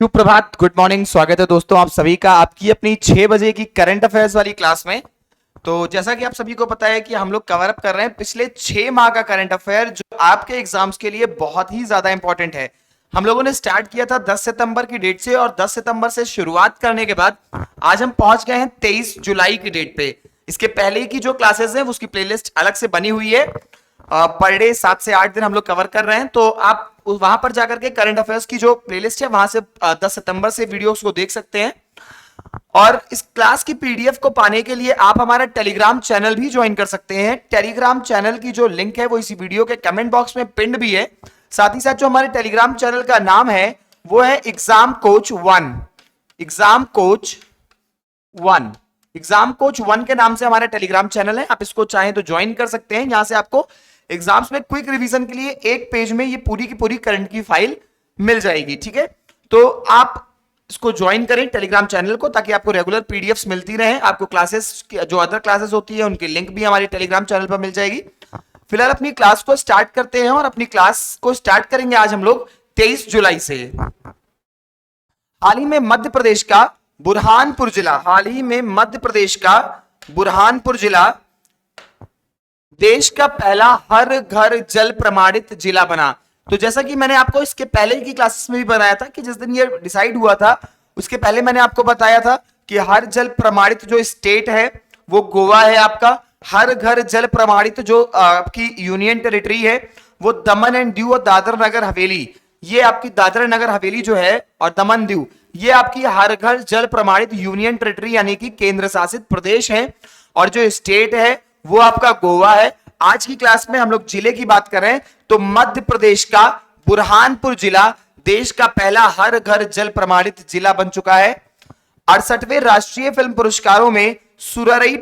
सुप्रभात, good morning. स्वागत है दोस्तों आप सभी का आपकी अपनी 6 बजे की करंट अफेयर्स वाली क्लास में। तो जैसा कि आप सभी को पता है कि हम लोग कवर अप कर रहे हैं पिछले 6 माह का करंट अफेयर जो आपके एग्जाम्स के लिए बहुत ही ज्यादा इंपॉर्टेंट है। हम लोगों ने स्टार्ट किया था 10 सितंबर की डेट से और 10 सितंबर से शुरुआत करने के बाद आज हम पहुंच गए हैं 23 जुलाई की डेट पे। इसके पहले की जो क्लासेस हैं उसकी प्लेलिस्ट अलग से बनी हुई है। पर डे 7 से 8 दिन हम लोग कवर कर रहे हैं, तो आप वहां पर जाकर के करंट अफेयर्स की जो प्लेलिस्ट है वहां से 10 सितंबर से वीडियोस को देख सकते हैं। और इस क्लास की पीडीएफ को पाने के लिए आप हमारा टेलीग्राम चैनल भी ज्वाइन कर सकते हैं। टेलीग्राम चैनल की जो लिंक है वो इसी वीडियो के कमेंट बॉक्स में पिन्ड भी है। साथ ही साथ जो हमारे टेलीग्राम चैनल का नाम है वो है exam coach 1। Exam coach 1 exam coach 1 के नाम से हमारा टेलीग्राम चैनल है। आप इसको चाहें तो ज्वाइन कर सकते हैं। यहां से आपको एग्जाम्स में क्विक रिवीजन के लिए एक पेज में ये पूरी की पूरी करंट की फाइल मिल जाएगी। ठीक है, तो आप इसको ज्वाइन करें टेलीग्राम चैनल को, ताकि आपको रेगुलर पीडीएफ्स मिलती रहे। आपको क्लासेस जो अदर क्लासेस होती है उनकी लिंक भी हमारे टेलीग्राम चैनल पर मिल जाएगी। फिलहाल अपनी क्लास को स्टार्ट करते हैं और अपनी क्लास को स्टार्ट करेंगे आज हम लोग 23 जुलाई से। हाल ही में मध्य प्रदेश का बुरहानपुर जिला देश का पहला हर घर जल प्रमाणित जिला बना। तो जैसा कि मैंने आपको इसके पहले की क्लासेस में भी बताया था कि जिस दिन ये डिसाइड हुआ था उसके पहले मैंने आपको बताया था कि हर जल प्रमाणित जो स्टेट है वो गोवा है आपका। हर घर जल प्रमाणित जो आपकी यूनियन टेरिटरी है वो दमन एंड दीव और दादर नगर हवेली, ये आपकी दादर नगर हवेली जो है और दमन दीव, ये आपकी हर घर जल प्रमाणित यूनियन टेरिटरी यानी कि केंद्र शासित प्रदेश है। और जो स्टेट है वो आपका गोवा है। आज की क्लास में हम लोग जिले की बात करें तो मध्य प्रदेश का बुरहानपुर जिला देश का पहला हर घर जल प्रमाणित जिला बन चुका है। 68वें राष्ट्रीय फिल्म पुरस्कारों में सुररई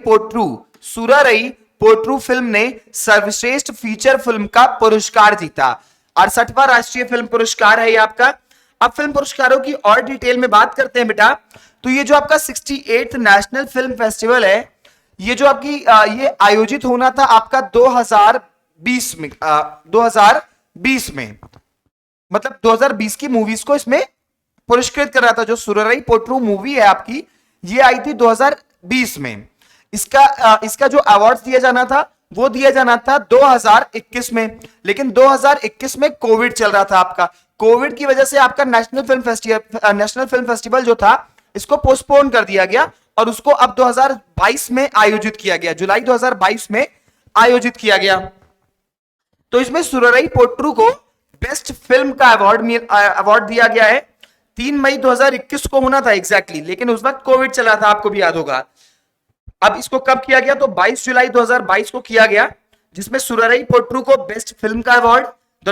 पोट्रू फिल्म ने सर्वश्रेष्ठ फीचर फिल्म का पुरस्कार जीता। 68वां राष्ट्रीय फिल्म पुरस्कार है ये आपका। अब फिल्म पुरस्कारों की और डिटेल में बात करते हैं बेटा, तो ये जो आपका 68th नेशनल फिल्म फेस्टिवल है, ये जो आपकी ये आयोजित होना था आपका 2020 में मतलब 2020 की मूवीज को इसमें पुरस्कृत कर रहा था। जो सुररई पोट्रू मूवी है आपकी, ये आई थी 2020 में। इसका जो अवार्ड दिया जाना था वो दिया जाना था 2021 में, लेकिन 2021 में कोविड चल रहा था आपका। कोविड की वजह से आपका नेशनल फिल्म फेस्टिवल जो था इसको पोस्टपोन कर दिया गया और उसको अब 2022 में आयोजित किया गया, जुलाई 2022 में आयोजित किया गया। तो इसमें सुररई पोट्रू को बेस्ट फिल्म का अवार्ड दिया गया है। 3 मई 2021 को होना था एग्जैक्टली, लेकिन उस वक्त कोविड चला था, आपको भी याद होगा। अब इसको कब किया गया, तो 22 जुलाई 2022 को किया गया, जिसमें सुररई पोट्रू को बेस्ट फिल्म का अवार्ड, द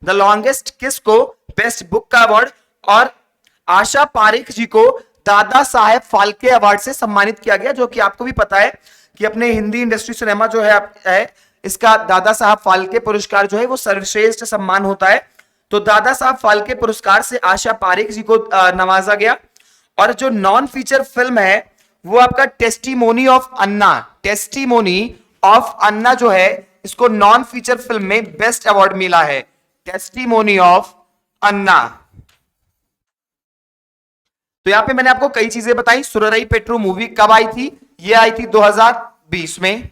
लॉन्गेस्ट किस को बेस्ट बुक का अवार्ड और आशा पारेख जी को दादा साहेब फाल्के अवार्ड से सम्मानित किया गया। जो कि आपको भी पता है कि अपने हिंदी इंडस्ट्री सिनेमा जो है इसका दादा साहब फाल्के पुरस्कार जो है वो सर्वश्रेष्ठ सम्मान होता है। तो दादा साहब फाल्के पुरस्कार से आशा पारेख जी को नवाजा गया। और जो नॉन फीचर फिल्म है वो आपका टेस्टिमोनी ऑफ अन्ना जो है, इसको नॉन फीचर फिल्म में बेस्ट अवार्ड मिला है। टेस्टिमोनी ऑफ अन्ना। तो यहां पे मैंने आपको कई चीजें बताई। सुररई पोट्रू मूवी कब आई थी, ये आई थी 2020 में।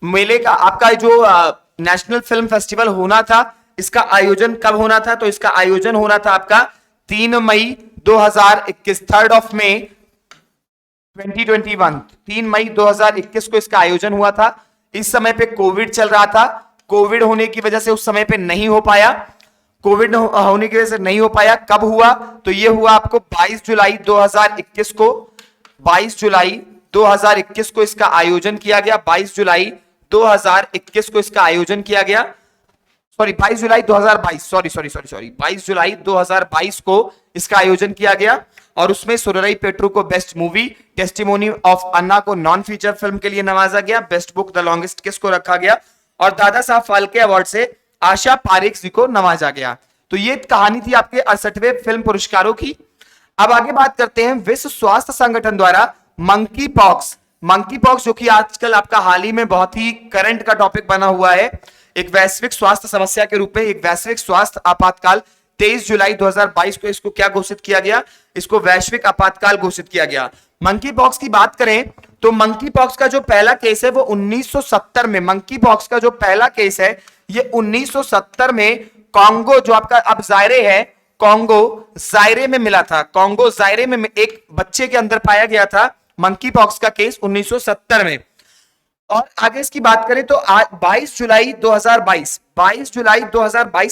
मेले का आपका जो नेशनल फिल्म फेस्टिवल होना था, इसका आयोजन कब होना था, तो इसका आयोजन होना था आपका 3 मई 2021, 3rd of May 2021। 3 मई 2021 को इसका आयोजन हुआ था। इस समय पे कोविड चल रहा था। कोविड होने की वजह से उस समय पे नहीं हो पाया। कब हुआ, तो ये हुआ आपको 22 जुलाई 2021 को। 22 जुलाई 2021 को इसका आयोजन किया गया। 22 जुलाई 2021 को इसका आयोजन किया गया। 22 जुलाई 2022 को इसका आयोजन किया गया। और उसमें सुररई पोट्रू को बेस्ट मूवी, टेस्टिमोनी ऑफ अन्ना को नॉन फीचर फिल्म के लिए नवाजा गया। बेस्ट बुक द लॉन्गेस्ट किस को रखा गया और दादा साहब फाल्के अवार्ड से आशा पारेख जी को नवाजा गया। तो ये कहानी थी आपके 68वें फिल्म पुरस्कारों की। अब आगे बात करते हैं विश्व स्वास्थ्य संगठन द्वारा मंकी पॉक्स जो कि आजकल आपका हाल ही में बहुत ही करंट का टॉपिक बना हुआ है, एक वैश्विक स्वास्थ्य समस्या के रूप में, एक वैश्विक स्वास्थ्य आपातकाल 23 जुलाई 2022 को इसको क्या घोषित किया गया, इसको वैश्विक आपातकाल घोषित किया गया। मंकी पॉक्स की बात करें तो मंकी पॉक्स का जो पहला केस है वो 1970 में, मंकी पॉक्स का जो पहला केस है ये 1970 में कॉन्गो, जो आपका अब जायरे है, कॉन्गो जायरे में मिला था। कॉन्गो जायरे में एक बच्चे के अंदर पाया गया था मंकी पॉक्स का केस 1970 में। और आगे इसकी बात करें तो आज 22 जुलाई 2022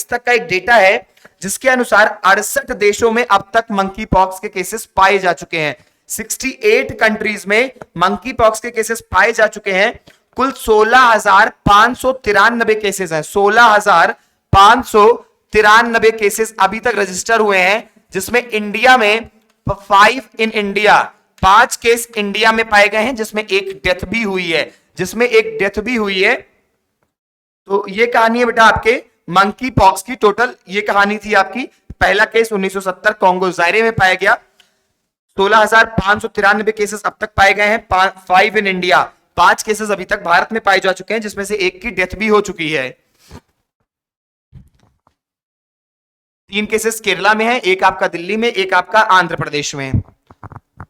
तक का एक डेटा है जिसके अनुसार 68 देशों में अब तक मंकी पॉक्स के केसेस पाए जा चुके हैं। 68 कंट्रीज में मंकी पॉक्स के केसेस पाए जा चुके हैं। कुल 16,593 केसेस हैं, 16,593 केसेस अभी तक रजिस्टर हुए हैं, जिसमें इंडिया में 5 केस इंडिया में पाए गए हैं, जिसमें एक डेथ भी हुई है, तो ये कहानी है बेटा आपके मंकी पॉक्स की। टोटल ये कहानी थी आपकी। पहला केस 1970 कॉन्गो जायरे में पाया गया, 16,593 केसेस अब तक पाए गए हैं, 5 इन इंडिया, 5 केसेस अभी तक भारत में पाए जा चुके हैं, जिसमें से एक की डेथ भी हो चुकी है। 3 केसेस केरला में है, एक आपका दिल्ली में, एक आपका आंध्र प्रदेश में।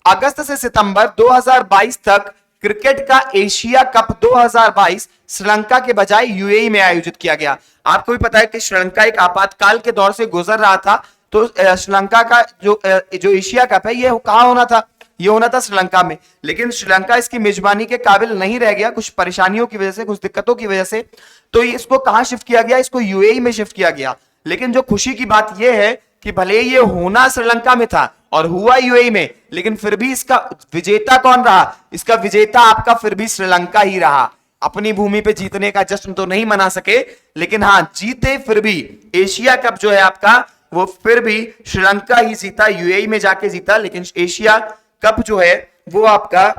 अगस्त से सितंबर 2022 तक क्रिकेट का एशिया कप 2022 श्रीलंका के बजाय यूएई में आयोजित किया गया। आपको भी पता है कि श्रीलंका एक आपातकाल के दौर से गुजर रहा था, तो श्रीलंका का जो एशिया कप है ये कहां होना था, ये होना था श्रीलंका में, लेकिन श्रीलंका इसकी मेजबानी के काबिल नहीं रह गया, कुछ परेशानियों की वजह से, कुछ दिक्कतों की वजह से, तो इसको कहां शिफ्ट किया गया, इसको यूएई में शिफ्ट किया गया। लेकिन जो खुशी की बात यह है कि भले ये होना श्रीलंका में था और हुआ यूएई में, लेकिन फिर भी इसका विजेता कौन रहा, इसका विजेता आपका फिर भी श्रीलंका ही रहा। अपनी भूमि पे जीतने का जश्न तो नहीं मना सके, लेकिन हां जीते फिर भी। एशिया कप जो है आपका वो फिर भी श्रीलंका ही जीता, यूएई में जाके जीता, लेकिन एशिया कप जो है वो आपका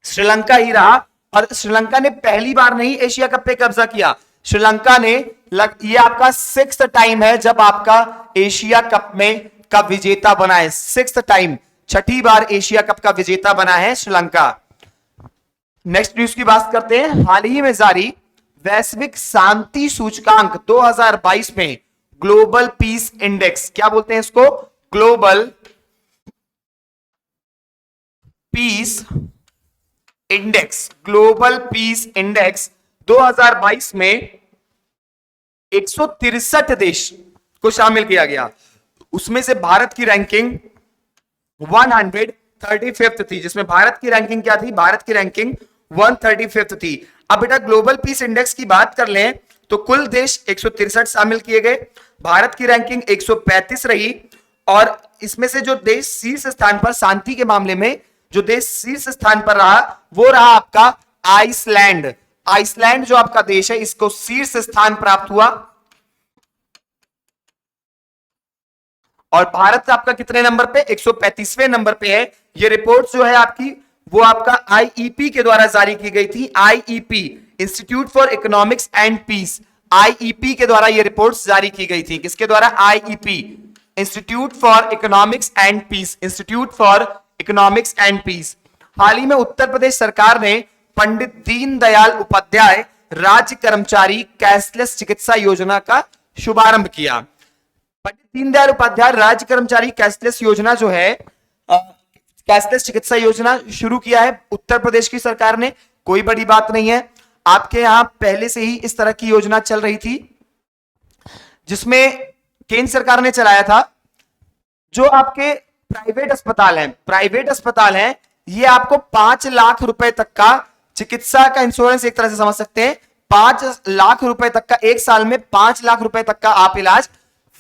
श्रीलंका ही रहा। और श्रीलंका ने पहली बार नहीं एशिया कप पे कब्जा किया, श्रीलंका ने ये आपका 6th टाइम है जब आपका एशिया कप में का विजेता बना है, 6th टाइम, 6ठी बार एशिया कप का विजेता बना है श्रीलंका। नेक्स्ट न्यूज की बात करते हैं। हाल ही में जारी वैश्विक शांति सूचकांक 2022 में ग्लोबल पीस इंडेक्स, क्या बोलते हैं इसको, global peace index, global peace index 2022 में 163 देश को शामिल किया गया। उसमें से भारत की रैंकिंग 135th थी, जिसमें भारत की रैंकिंग क्या थी, भारत की रैंकिंग 135th थी। अब बेटा ग्लोबल पीस इंडेक्स की बात कर लें तो कुल देश 163 शामिल किए गए, भारत की रैंकिंग 135 रही, और इसमें से जो देश शीर्ष स्थान पर शांति के मामले में जो देश शीर्ष स्थान पर रहा वो रहा आपका आइसलैंड। आइसलैंड जो आपका देश है इसको शीर्ष स्थान प्राप्त हुआ। और भारत आपका कितने नंबर पे, 135वें नंबर पे है। ये रिपोर्ट जो है आपकी वो आपका आईईपी के द्वारा जारी की गई थी, IEP, institute for economics and peace, IEP के द्वारा ये रिपोर्ट्स जारी की गई थी। किसके द्वारा, IEP, institute for economics and peace, institute for economics and peace. हाल ही में उत्तर प्रदेश सरकार ने पंडित दीनदयाल उपाध्याय राज्य कर्मचारी कैशलेस चिकित्सा योजना का शुभारंभ किया। पंडित दीनदयाल उपाध्याय राज्य कर्मचारी कैशलेस योजना जो है, कैशलेस चिकित्सा योजना शुरू किया है उत्तर प्रदेश की सरकार ने। कोई बड़ी बात नहीं है, आपके यहां पहले से ही इस तरह की योजना चल रही थी, जिसमें केंद्र सरकार ने चलाया था। जो आपके प्राइवेट अस्पताल हैं, ये आपको 5 लाख रुपए तक का चिकित्सा का इंश्योरेंस एक तरह से समझ सकते हैं। 5 लाख रुपए तक का, एक साल में 5 लाख रुपए तक का आप इलाज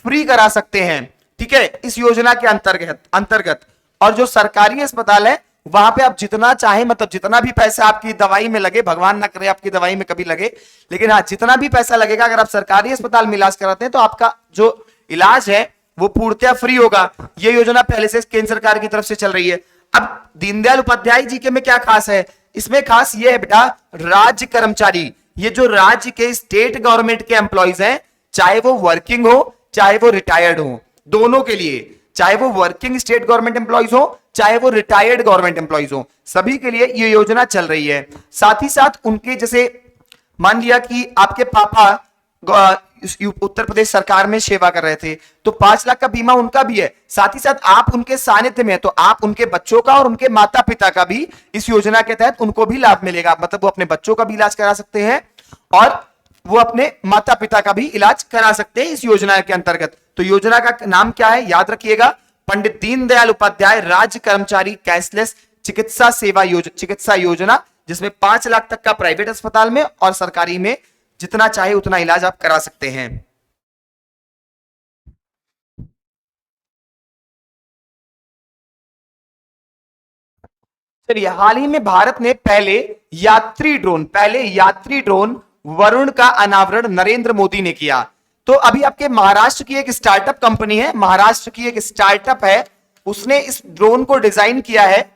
फ्री करा सकते हैं, ठीक है, इस योजना के अंतर्गत। और जो सरकारी अस्पताल है वहां पे आप जितना चाहे, मतलब जितना भी पैसा आपकी दवाई में लगे, भगवान ना करे आपकी दवाई में कभी लगे, लेकिन हाँ जितना भी पैसा लगेगा अगर आप सरकारी अस्पताल में इलाज कराते हैं तो आपका जो इलाज है वो पूर्णतः फ्री होगा। ये योजना पहले से केंद्र सरकार की तरफ से चल रही है। अब दीनदयाल उपाध्याय जी के में क्या खास है, इसमें खास ये है बेटा, राज्य कर्मचारी, ये जो राज्य के स्टेट गवर्नमेंट के एम्प्लॉइज हैं, चाहे वो वर्किंग हो चाहे वो रिटायर्ड हो, दोनों के लिए, चाहे वो वर्किंग स्टेट गवर्नमेंट एम्प्लॉइज हो चाहे वो रिटायर्ड गवर्नमेंट एम्प्लॉइज हो, सभी के लिए ये योजना चल रही है। साथ ही साथ उनके, जैसे मान लिया कि आपके पापा उत्तर प्रदेश सरकार में सेवा कर रहे थे, तो 5 लाख का बीमा उनका भी है। साथ ही साथ आप उनके सानिध्य में, तो आप उनके बच्चों का और उनके माता पिता का भी इस योजना के तहत उनको भी लाभ मिलेगा। मतलब वो अपने बच्चों का भी इलाज करा सकते हैं और वो अपने माता पिता का भी इलाज करा सकते हैं इस योजना के अंतर्गत। तो योजना का नाम क्या है, याद रखिएगा, पंडित दीनदयाल उपाध्याय राज्य कर्मचारी कैशलेस चिकित्सा योजना, जिसमें 5 लाख तक का प्राइवेट अस्पताल में और सरकारी में जितना चाहे उतना इलाज आप करा सकते हैं। चलिए, हाल ही में भारत ने पहले यात्री ड्रोन वरुण का अनावरण नरेंद्र मोदी ने किया। तो अभी आपके महाराष्ट्र की एक स्टार्टअप कंपनी है, महाराष्ट्र की एक स्टार्टअप है, उसने इस ड्रोन को डिजाइन किया है।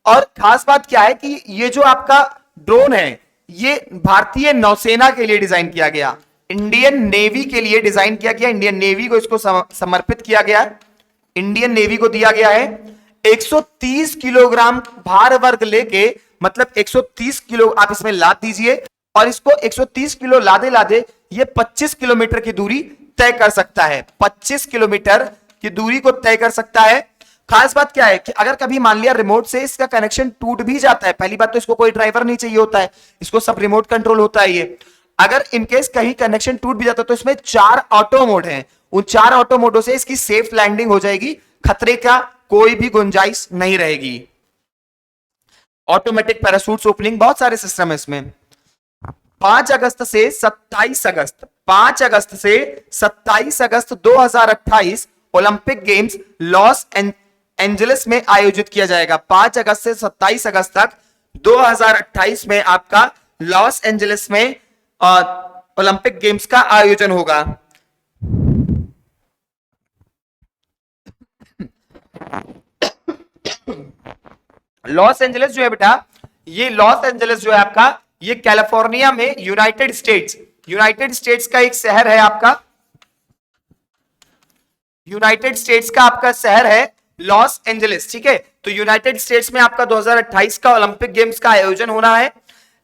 और खास बात क्या है कि ये जो आपका ड्रोन है, ये भारतीय नौसेना के लिए डिजाइन किया गया, इंडियन नेवी के लिए डिजाइन किया गया, इंडियन नेवी को इसको समर्पित किया गया, इंडियन नेवी को दिया गया है। 130 किलोग्राम भार वर्ग लेके, मतलब 130 किलो आप इसमें लाद दीजिए और इसको 130 किलो लादे लादे ये 25 किलोमीटर की दूरी तय कर सकता है, 25 किलोमीटर की दूरी को तय कर सकता है। खास बात क्या है कि अगर कभी मान लिया रिमोट से इसका कनेक्शन टूट भी जाता है, पहली बात तो इसको कोई ड्राइवर नहीं चाहिए होता है, इसको सब रिमोट कंट्रोल होता है ये। अगर इनकेस कहीं कनेक्शन टूट भी जाता है तो इसमें 4 ऑटो मोड हैं, उन 4 ऑटो मोडों से इसकी सेफ लैंडिंग हो जाएगी, खतरे का कोई भी गुंजाइश नहीं रहेगी। ऑटोमेटिक पैराशूट ओपनिंग, बहुत सारे सिस्टम है इसमें। 5 अगस्त से 27 अगस्त 2028 ओलंपिक गेम्स लॉस एंजलिस में आयोजित किया जाएगा। 5 अगस्त से 27 अगस्त तक 2028 में आपका लॉस एंजलिस में ओलंपिक गेम्स का आयोजन होगा। लॉस एंजलिस जो है बेटा, ये लॉस एंजलिस जो है आपका, ये कैलिफोर्निया में यूनाइटेड स्टेट्स का एक शहर है आपका, यूनाइटेड स्टेट्स का आपका शहर है लॉस एंजलिस, ठीक है। तो यूनाइटेड स्टेट्स में आपका 2028 का ओलंपिक गेम्स का आयोजन होना है,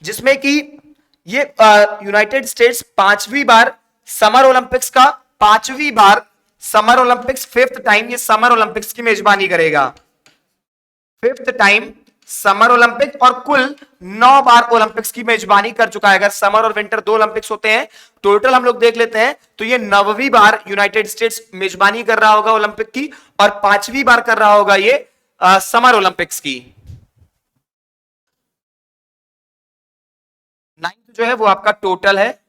जिसमें कि ये यूनाइटेड स्टेट्स 5वीं बार समर ओलंपिक्स का 5वीं बार समर ओलंपिक्स 5th टाइम ये समर ओलंपिक्स की मेजबानी करेगा, 5th टाइम समर ओलंपिक, और कुल 9 बार ओलंपिक्स की मेजबानी कर चुका है। अगर समर और विंटर 2 ओलंपिक्स होते हैं, टोटल हम लोग देख लेते हैं तो ये 9वीं बार यूनाइटेड स्टेट्स मेजबानी कर रहा होगा ओलंपिक की, और 5वीं बार कर रहा होगा ये समर ओलंपिक्स की। 9th जो है वो आपका टोटल है,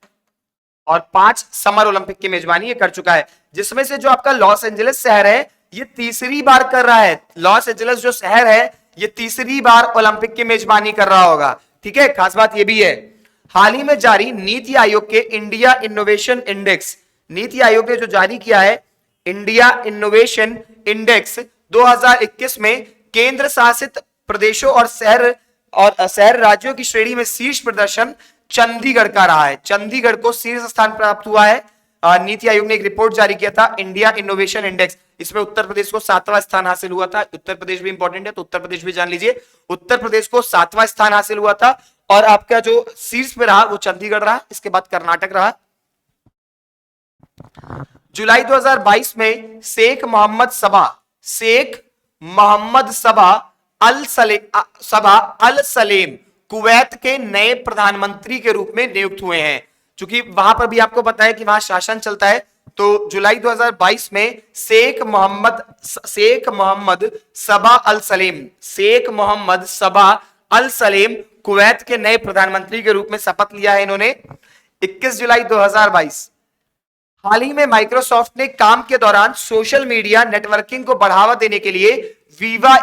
और 5 समर ओलंपिक की मेजबानी ये कर चुका है, जिसमें से जो आपका लॉस एंजलिस शहर है ये 3री बार कर रहा है। लॉस एंजलिस जो शहर है ये 3री बार ओलंपिक की मेजबानी कर रहा होगा, ठीक है। खास बात ये भी है, हाल ही में जारी नीति आयोग के India innovation index, NITI Aayog ने जो जारी किया है इंडिया इनोवेशन इंडेक्स 2021 में केंद्र शासित प्रदेशों और शहर राज्यों की श्रेणी में शीर्ष प्रदर्शन चंडीगढ़ का रहा है। चंडीगढ़ को शीर्ष स्थान प्राप्त हुआ है। नीति आयोग ने एक रिपोर्ट जारी किया था इंडिया इनोवेशन इंडेक्स, इसमें उत्तर प्रदेश को 7वां स्थान हासिल हुआ था। उत्तर प्रदेश भी इंपॉर्टेंट है तो उत्तर प्रदेश भी जान लीजिए, उत्तर प्रदेश को 7वां स्थान हासिल हुआ था, और आपका जो शीर्ष पे रहा वो चंडीगढ़ रहा, इसके बाद कर्नाटक रहा। जुलाई 2022 में शेख मोहम्मद सबा अल सलेम कुवैत के नए प्रधानमंत्री के रूप में नियुक्त हुए हैं। चूंकि वहां पर भी आपको पता है कि वहां शासन चलता है, तो जुलाई 2022 में शेख मोहम्मद सबा अल सलेम कुवैत के नए प्रधानमंत्री के रूप में शपथ लिया है इन्होंने 21 जुलाई 2022। हाल ही में माइक्रोसॉफ्ट ने काम के दौरान सोशल मीडिया नेटवर्किंग को बढ़ावा देने के लिए वीवा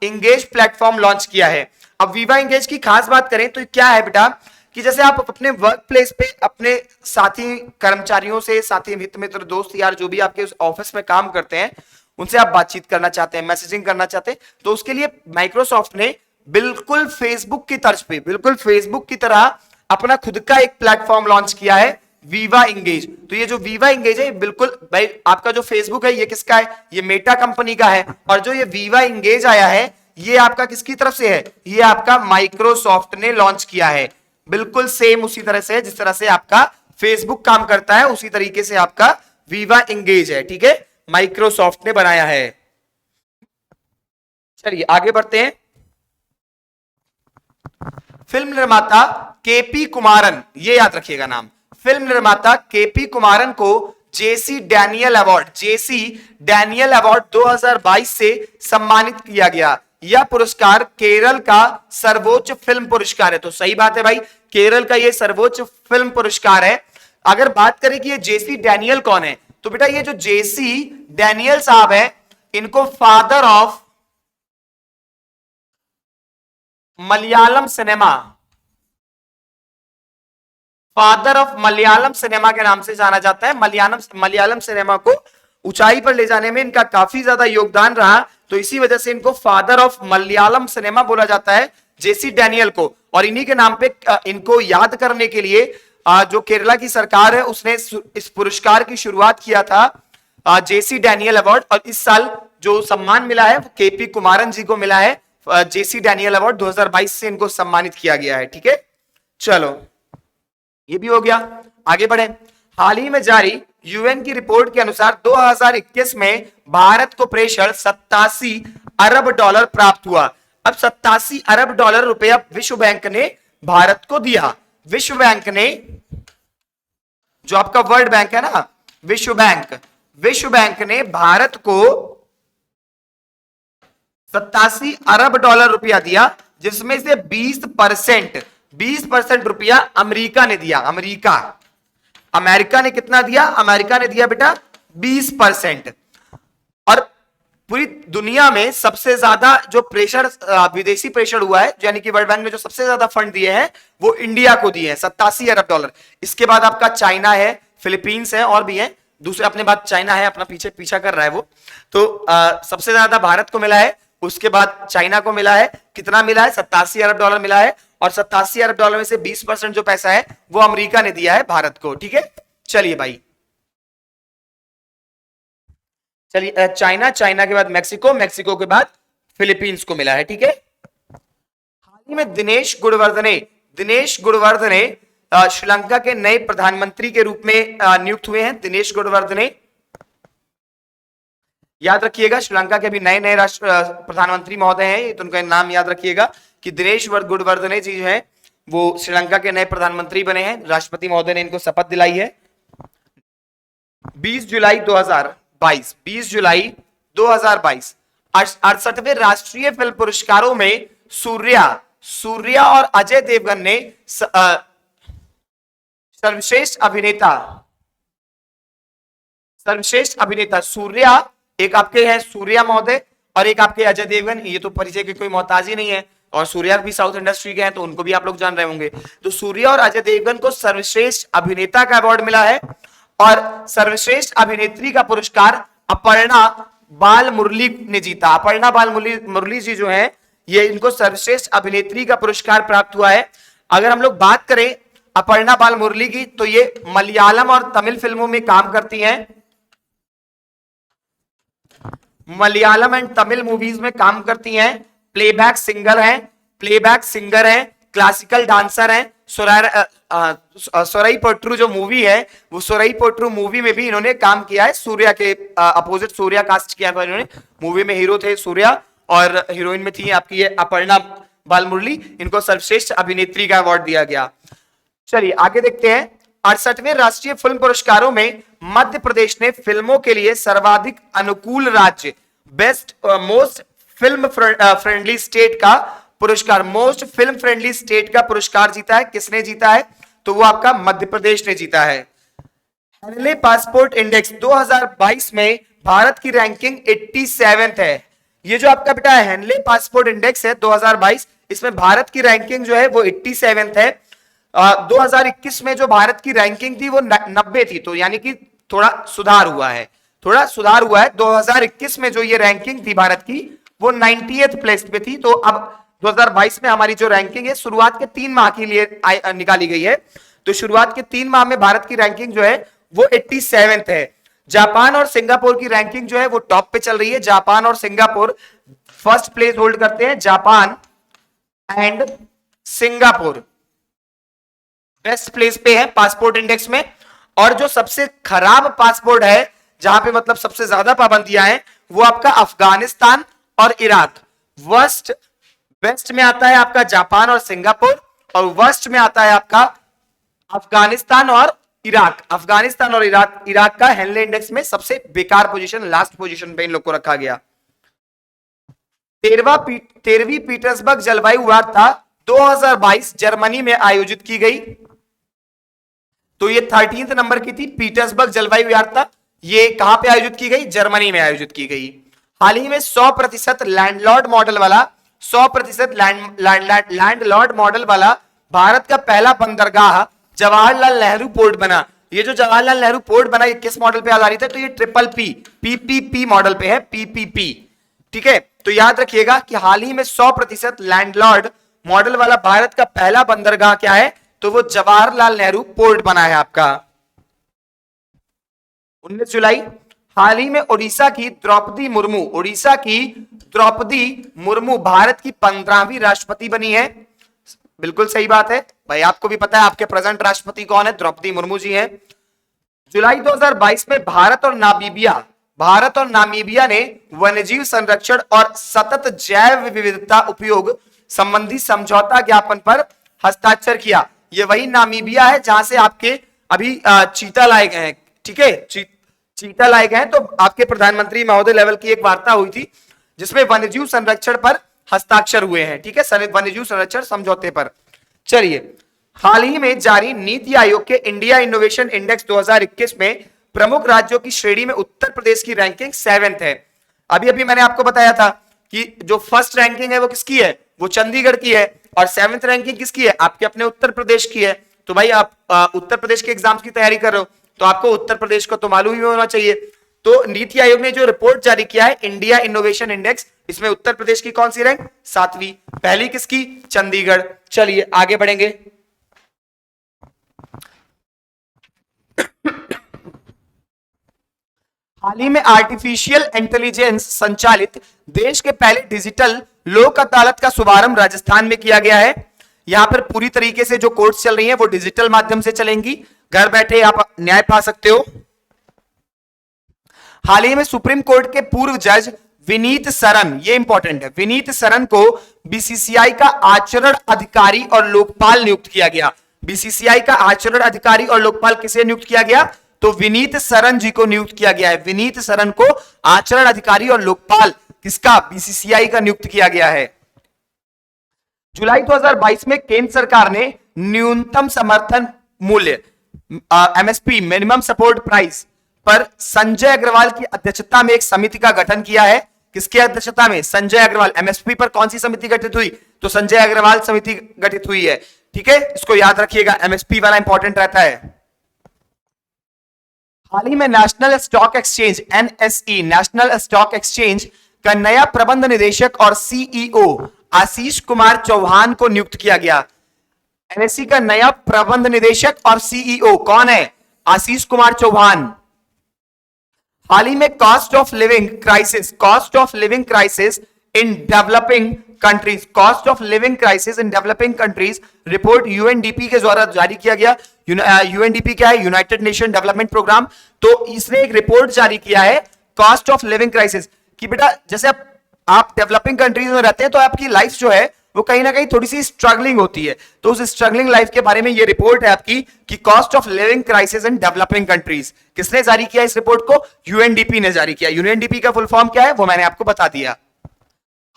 इंगेज प्लेटफॉर्म लॉन्च किया है। अब वीवा इंगेज की खास बात करें तो क्या है बेटा, कि जैसे आप अपने वर्क प्लेस पे अपने साथी कर्मचारियों से, साथी हित मित्र दोस्त यार जो भी आपके उस ऑफिस में काम करते हैं उनसे आप बातचीत करना चाहते हैं, मैसेजिंग करना चाहते हैं, तो उसके लिए माइक्रोसॉफ्ट ने बिल्कुल फेसबुक की तर्ज पे, बिल्कुल फेसबुक की तरह अपना खुद का एक प्लेटफॉर्म लॉन्च किया है, वीवा इंगेज। तो ये जो वीवा इंगेज है बिल्कुल भाई आपका जो फेसबुक है ये किसका है, ये मेटा कंपनी का है, और जो ये वीवा इंगेज आया है ये आपका किसकी तरफ से है, ये आपका माइक्रोसॉफ्ट ने लॉन्च किया है। बिल्कुल सेम उसी तरह से जिस तरह से आपका फेसबुक काम करता है उसी तरीके से आपका वीवा एंगेज है, ठीक है, माइक्रोसॉफ्ट ने बनाया है। चलिए आगे बढ़ते हैं। फिल्म निर्माता केपी कुमारन, ये याद रखिएगा नाम, फिल्म निर्माता केपी कुमारन को जेसी डैनियल अवार्ड 2022 से सम्मानित किया गया। यह पुरस्कार केरल का सर्वोच्च फिल्म पुरस्कार है। तो सही बात है भाई, केरल का यह सर्वोच्च फिल्म पुरस्कार है। अगर बात करें कि ये जेसी डैनियल कौन है, तो बेटा ये जो जेसी डैनियल साहब है, इनको फादर ऑफ मलयालम सिनेमा के नाम से जाना जाता है। मलयालम सिनेमा को ऊंचाई पर ले जाने में इनका काफी ज्यादा योगदान रहा, तो इसी वजह से इनको फादर ऑफ मलयालम सिनेमा बोला जाता है, जेसी डैनियल को। और इन्हीं के नाम पे इनको याद करने के लिए जो केरला की सरकार है उसने इस पुरस्कार की शुरुआत किया था, जेसी डैनियल अवार्ड। और इस साल जो सम्मान मिला है वो केपी कुमारन जी को मिला है। जेसी डैनियल अवार्ड 2022 से इनको सम्मानित किया गया है, ठीक है। चलो ये भी हो गया, आगे बढ़े। हाल ही में जारी यूएन की रिपोर्ट के अनुसार 2021 में भारत को प्रेषण 87 अरब डॉलर प्राप्त हुआ। अब 87 अरब डॉलर रुपया विश्व बैंक ने भारत को दिया। विश्व बैंक ने, जो आपका वर्ल्ड बैंक है ना, विश्व बैंक ने भारत को 87 अरब डॉलर रुपया दिया, जिसमें से 20% रुपया अमेरिका ने दिया। अमेरिका ने कितना दिया? अमेरिका ने दिया बेटा 20%। और पूरी दुनिया में सबसे ज्यादा जो प्रेशर, विदेशी प्रेशर हुआ है, यानी कि वर्ल्ड बैंक ने जो सबसे ज्यादा फंड दिए हैं वो इंडिया को दिए हैं, 87 अरब डॉलर। इसके बाद आपका चाइना है, फिलीपींस है, और भी है दूसरे। अपने बाद चाइना है, अपना पीछा कर रहा है वो। तो सबसे ज्यादा भारत को मिला है, उसके बाद चाइना को मिला है। कितना मिला है? 87 अरब डॉलर मिला है। और 87 अरब डॉलर में से 20% जो पैसा है वो अमेरिका ने दिया है भारत को, ठीक है। चलिए भाई, चलिए चाइना के बाद मैक्सिको के बाद फिलीपींस को मिला है, ठीक है। हाल ही में दिनेश गुणवर्धने श्रीलंका के नए प्रधानमंत्री के रूप में नियुक्त हुए हैं। दिनेश गुणवर्धने, याद रखिएगा, श्रीलंका के भी नए राष्ट्र प्रधानमंत्री महोदय हैं, तो उनका नाम याद रखिएगा कि दिनेश गुणवर्धने जी जो है वो श्रीलंका के नए प्रधानमंत्री बने हैं। राष्ट्रपति महोदय ने इनको शपथ दिलाई है। 20 जुलाई 2022 68वें राष्ट्रीय फिल्म पुरस्कारों में सूर्या और अजय देवगन ने सर्वश्रेष्ठ अभिनेता सूर्या, एक आपके हैं सूर्या महोदय और एक आपके अजय देवगन, ये तो परिचय के कोई मोहताज ही नहीं है। और सूर्या भी साउथ इंडस्ट्री के हैं तो उनको भी आप लोग जान रहे होंगे। तो सूर्या और अजय देवगन को सर्वश्रेष्ठ अभिनेता का अवार्ड मिला है। और सर्वश्रेष्ठ अभिनेत्री का पुरस्कार अपर्णा बाल मुरली ने जीता। अपर्णा बाल मुरली जी जो है, ये इनको सर्वश्रेष्ठ अभिनेत्री का पुरस्कार प्राप्त हुआ है। अगर हम लोग बात करें अपर्णा बाल मुरली की, तो ये मलयालम और तमिल फिल्मों में काम करती हैं। मलयालम एंड तमिल मूवीज में काम करती हैं। प्लेबैक सिंगर हैं, क्लासिकल डांसर हैं। सोराई पोट्रू जो मूवी है, वो सोराई पोट्रू मूवी में भी इन्होंने काम किया है। सूर्या के अपोजिट सूर्या कास्ट किया था इन्होंने। मूवी में हीरो थे सूर्या और हीरोइन में थी आपकी ये अपर्णा बाल मुरली। इनको सर्वश्रेष्ठ अभिनेत्री का अवार्ड दिया गया। चलिए आगे देखते हैं। 68वें राष्ट्रीय फिल्म पुरस्कारों में मध्य प्रदेश ने फिल्मों के लिए सर्वाधिक अनुकूल राज्य, मोस्ट फिल्म फ्रेंडली स्टेट का पुरस्कार जीता है। किसने जीता है? तो वो आपका मध्य प्रदेश ने जीता है। हेनले पासपोर्ट इंडेक्स 2022 में भारत की रैंकिंग 87th है। ये जो आपका बेटा हेनले पासपोर्ट इंडेक्स है 2022, इसमें भारत की रैंकिंग जो है वो 87th है। 2021 में जो भारत की रैंकिंग थी वो 90 थी, तो यानी कि थोड़ा सुधार हुआ है। 2021 में जो ये रैंकिंग थी भारत की वो 90th प्लेस पे थी। तो अब 2022 में हमारी जो रैंकिंग है शुरुआत के 3 माह के लिए निकाली गई है। तो शुरुआत के 3 माह में भारत की रैंकिंग जो है वो 87th है। जापान और सिंगापुर की रैंकिंग जो है वो टॉप पे चल रही है। जापान और सिंगापुर फर्स्ट प्लेस होल्ड करते हैं। Japan and Singapore best place पे है पासपोर्ट इंडेक्स में। और जो सबसे खराब पासपोर्ट है, जहां पे मतलब सबसे ज्यादा पाबंदियां हैं, वो आपका अफगानिस्तान और इराक। वर्स्ट वेस्ट में आता है आपका जापान और सिंगापुर, और वर्स्ट में आता है आपका अफगानिस्तान और इराक। अफगानिस्तान और इराक का हेनले इंडेक्स में सबसे बेकार पोजीशन, लास्ट पोजीशन पे इन लोग को रखा गया। 13वीं पीटर्सबर्ग जलवायु वार्ता 2022 जर्मनी में आयोजित की गई। तो ये 13th नंबर की थी पीटर्सबर्ग जलवायु वार्ता। ये कहां पे आयोजित की गई? जर्मनी में आयोजित की गई। हाल ही में 100% लैंडलॉर्ड मॉडल वाला 100% लैंडलॉर्ड मॉडल वाला भारत का पहला बंदरगाह जवाहरलाल नेहरू पोर्ट बना। ये जो जवाहरलाल नेहरू पोर्ट बना, ये किस मॉडल पे आधारित है? तो ये ट्रिपल पीपीपी मॉडल पे है, पीपीपी। ठीक है, तो याद रखिएगा कि हाल ही में 100% लैंडलॉर्ड मॉडल वाला भारत का पहला बंदरगाह क्या है? तो वो जवाहरलाल नेहरू पोर्ट बना है आपका। 19 जुलाई, हाल ही में उड़ीसा की द्रौपदी मुर्मू भारत की 15वीं राष्ट्रपति बनी है। बिल्कुल सही बात है भाई, आपको भी पता है आपके प्रेजेंट राष्ट्रपति कौन है? द्रौपदी मुर्मू जी हैं। जुलाई 2022 में भारत और नामीबिया ने वन्यजीव संरक्षण और सतत जैव विविधता उपयोग संबंधी समझौता ज्ञापन पर हस्ताक्षर किया। ये वही नामीबिया है जहां से आपके अभी चीता लाए गए हैं। ठीक है, चीता लाए गए हैं। तो आपके प्रधानमंत्री महोदय लेवल की एक वार्ता हुई थी जिसमें वन्यजीव संरक्षण पर हस्ताक्षर हुए हैं। ठीक है, वन्यजीव संरक्षण समझौते पर। चलिए, हाल ही में जारी नीति आयोग के इंडिया इनोवेशन इंडेक्स 2021 में प्रमुख राज्यों की श्रेणी में उत्तर प्रदेश की रैंकिंग 7th है। अभी अभी मैंने आपको बताया था कि जो फर्स्ट रैंकिंग है वो किसकी है? वो चंडीगढ़ की है। और 7th रैंकिंग किसकी है? आपके अपने उत्तर प्रदेश की है। तो भाई आप उत्तर प्रदेश के एग्जाम्स की तैयारी कर रहे हो तो आपको उत्तर प्रदेश को तो मालूम ही होना चाहिए। तो नीति आयोग ने जो रिपोर्ट जारी किया है इंडिया इनोवेशन इंडेक्स, इसमें उत्तर प्रदेश की कौन सी रैंक? 7वीं। पहली किसकी? चंडीगढ़। चलिए आगे बढ़ेंगे। हाल ही में आर्टिफिशियल इंटेलिजेंस संचालित देश के पहले डिजिटल लोक अदालत का शुभारंभ राजस्थान में किया गया है। यहां पर पूरी तरीके से जो कोर्ट्स चल रही हैं वो डिजिटल माध्यम से चलेंगी। घर बैठे आप न्याय पा सकते हो। हाल ही में सुप्रीम कोर्ट के पूर्व जज विनीत सरन, ये इंपॉर्टेंट है, विनीत सरन को बीसीसीआई का आचरण अधिकारी और लोकपाल नियुक्त किया गया। बीसीसीआई का आचरण अधिकारी और लोकपाल किसे नियुक्त किया गया? तो विनीत सरन जी को नियुक्त किया गया है। विनीत सरन को आचरण अधिकारी और लोकपाल किसका? बीसीसीआई का नियुक्त किया गया है। जुलाई 2022 में केंद्र सरकार ने न्यूनतम समर्थन मूल्य एमएसपी, मिनिमम सपोर्ट प्राइस पर संजय अग्रवाल की अध्यक्षता में एक समिति का गठन किया है। किसकी अध्यक्षता में? संजय अग्रवाल। एमएसपी पर कौन सी समिति गठित हुई? तो संजय अग्रवाल समिति गठित हुई है। ठीक है, इसको याद रखिएगा, एमएसपी वाला इंपॉर्टेंट रहता है। हाल ही में national stock exchange NSE, national stock exchange का नया प्रबंध निदेशक और सीईओ आशीष कुमार चौहान को नियुक्त किया गया। एनएसई का नया प्रबंध निदेशक और सीईओ कौन है? आशीष कुमार चौहान। हाल ही में cost of living crisis in developing countries report UNDP के द्वारा जारी किया गया। यूएनडीपी क्या है? United nation development programme. तो इसने एक रिपोर्ट जारी किया है कॉस्ट ऑफ लिविंग क्राइसिस कि बेटा जैसे आप डेवलपिंग कंट्रीज में रहते हैं तो आपकी लाइफ जो है वो कहीं ना कहीं थोड़ी सी स्ट्रगलिंग होती है। तो उस स्ट्रगलिंग लाइफ के बारे में ये रिपोर्ट है आपकी कि cost of living crisis in developing countries. किसने जारी किया इस रिपोर्ट को? यूएनडीपी ने जारी किया। यूएनडीपी का फुल फॉर्म क्या है वो मैंने आपको बता दिया।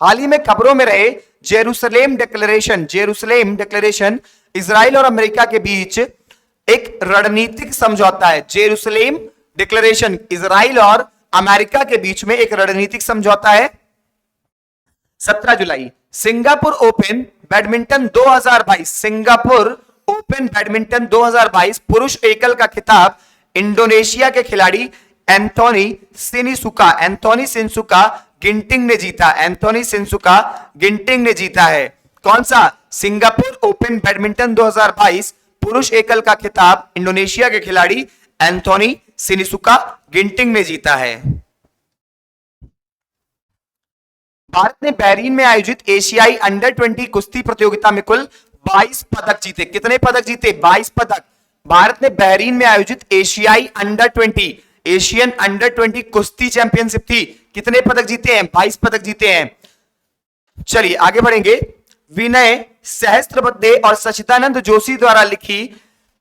हाल ही में खबरों में रहे जेरूसलेम डिक्लेरेशन इजराइल और अमेरिका के बीच एक रणनीतिक समझौता है। जेरूसलेम डिक्लेरेशन इजराइल और अमेरिका के बीच में एक रणनीतिक समझौता है। 17 जुलाई, सिंगापुर ओपन बैडमिंटन 2022 पुरुष एकल का खिताब इंडोनेशिया के खिलाड़ी एंथोनी सिंसुका गिंटिंग ने जीता है। कौन सा? सिंगापुर ओपन बैडमिंटन 2022 पुरुष एकल का खिताब इंडोनेशिया के खिलाड़ी एंथोनी सिनिसुका गिंटिंग ने जीता है। भारत ने बहरीन में आयोजित एशियाई अंडर 20 कुश्ती प्रतियोगिता में कुल 22 पदक जीते। कितने पदक जीते? 22 पदक। भारत ने बहरीन में आयोजित एशियाई एशियन अंडर 20 कुश्ती चैंपियनशिप थी। कितने पदक जीते हैं? 22 पदक जीते हैं। चलिए आगे बढ़ेंगे। विनय सहस्त्रबुद्धे और सचिदानंद जोशी द्वारा लिखी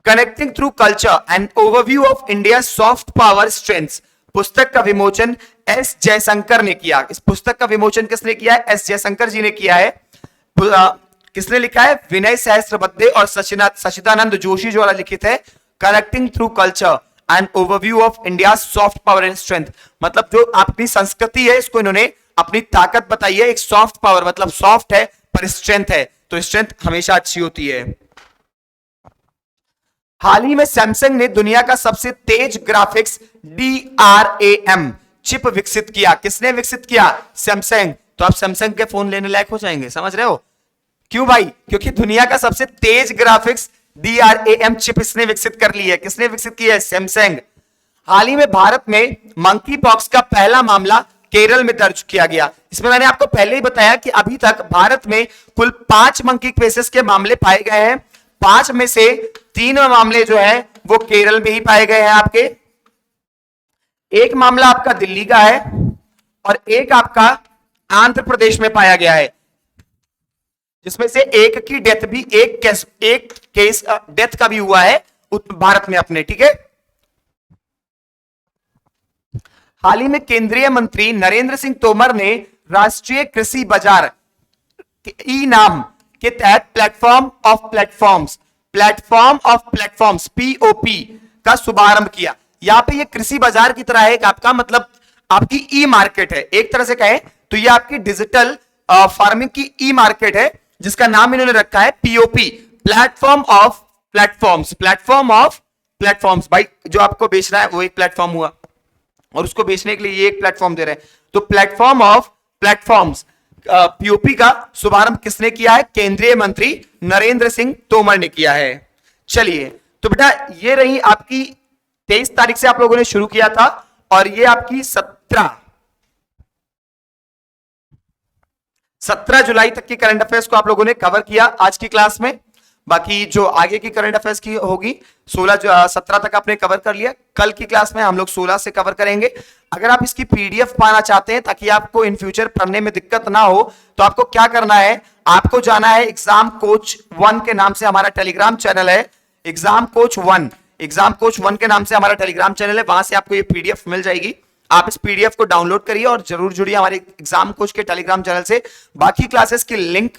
connecting through culture and overview of India soft power strengths पुस्तक का विमोचन एस जयशंकर ने किया। इस पुस्तक का विमोचन किसने किया है? एस जयशंकर जी ने किया है। किसने लिखा है? विनय सहस्त्रबुद्धे और सचिदानंद जोशी द्वारा लिखित है connecting through culture and overview of India soft power and strength. मतलब जो अपनी संस्कृति है इसको इन्होंने अपनी ताकत बताई है। एक सॉफ्ट पावर मतलब सॉफ्ट है पर स्ट्रेंथ है, तो स्ट्रेंथ हमेशा अच्छी होती है। हाल ही में सैमसंग ने दुनिया का सबसे तेज ग्राफिक्स DRAM चिप विकसित किया। किसने विकसित किया? सैमसंग। तो आप सैमसंग के फोन लेने लायक हो जाएंगे, समझ रहे हो क्यों भाई? क्योंकि दुनिया का सबसे तेज ग्राफिक्स DRAM चिप इसने विकसित कर ली है। किसने विकसित की है? सैमसंग। हाल ही में भारत में मंकी पॉक्स का पहला मामला केरल में दर्ज किया गया। इसमें मैंने आपको पहले ही बताया कि अभी तक भारत में कुल 5 मंकी केसेस के मामले पाए गए हैं। 5 में से 3 मामले जो है वो केरल में ही पाए गए हैं आपके। एक मामला आपका दिल्ली का है और एक आपका आंध्र प्रदेश में पाया गया है, जिसमें से एक की डेथ भी एक केस डेथ का भी हुआ है भारत में अपने। ठीक है। हाल ही में केंद्रीय मंत्री नरेंद्र सिंह तोमर ने राष्ट्रीय कृषि बाजार ई नाम के तहत प्लेटफॉर्म ऑफ प्लेटफॉर्म्स POP का शुभारंभ किया। यहां पे ये कृषि बाजार की तरह है, आपका मतलब आपकी ई मार्केट है। एक तरह से कहें तो ये आपकी डिजिटल फार्मिंग की ई मार्केट है, जिसका नाम इन्होंने रखा है POP, प्लेटफॉर्म ऑफ प्लेटफॉर्म्स। भाई जो आपको बेचना है वो एक प्लेटफॉर्म हुआ और उसको बेचने के लिए ये एक प्लेटफॉर्म दे रहे हैं, तो प्लेटफॉर्म ऑफ प्लेटफॉर्म्स POP का शुभारंभ किसने किया है? केंद्रीय मंत्री नरेंद्र सिंह तोमर ने किया है। चलिए तो बेटा ये रही आपकी 23 तारीख से आप लोगों ने शुरू किया था और ये आपकी 17 जुलाई तक की करंट अफेयर्स को आप लोगों ने कवर किया आज की क्लास में। बाकी जो आगे की करंट अफेयर्स की होगी 17 तक आपने कवर कर लिया। कल की क्लास में हम लोग 16 से कवर करेंगे। अगर आप इसकी PDF पाना चाहते हैं ताकि आपको इन फ्यूचर पढ़ने में दिक्कत ना हो, तो आपको क्या करना है? आपको जाना है एग्जाम कोच 1 के नाम से हमारा टेलीग्राम चैनल है। एग्जाम कोच 1 के नाम से हमारा टेलीग्राम चैनल है, वहां से आपको ये PDF मिल जाएगी। आप इस PDF को डाउनलोड करिए और जरूर जुड़िए हमारे एग्जाम कोच के टेलीग्राम चैनल से। बाकी क्लासेस की लिंक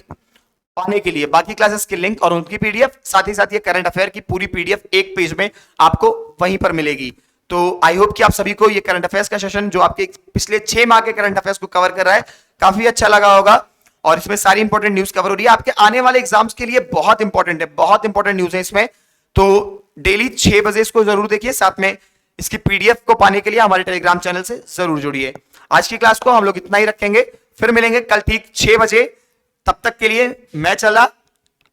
पाने के लिए, बाकी क्लासेस की लिंक और उनकी PDF, साथ ही साथ ये करंट अफेयर की पूरी PDF एक पेज में आपको वहीं पर मिलेगी। तो आई होप कि आप सभी को ये करंट अफेयर्स का सेशन जो आपके पिछले 6 माह के करंट अफेयर्स को कवर कर रहा है काफी अच्छा लगा होगा और इसमें सारी इंपॉर्टेंट न्यूज कवर हो रही है। आपके आने वाले एग्जाम्स के लिए बहुत इंपॉर्टेंट है, बहुत इंपॉर्टेंट न्यूज है इसमें। तो डेली 6 बजे इसको जरूर देखिए। साथ में इसकी PDF को पाने के लिए हमारे टेलीग्राम चैनल से जरूर जुड़िए। आज की क्लास को हम लोग इतना ही रखेंगे, फिर मिलेंगे कल ठीक 6 बजे। तब तक के लिए मैं चला।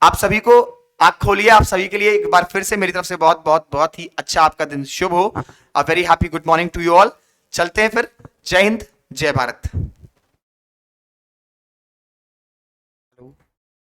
आप सभी को आंख खोलिए। आप सभी के लिए एक बार फिर से मेरी तरफ से बहुत बहुत बहुत ही अच्छा आपका दिन शुभ हो। A very happy good morning to you all. चलते हैं फिर। जय हिंद, जय भारत।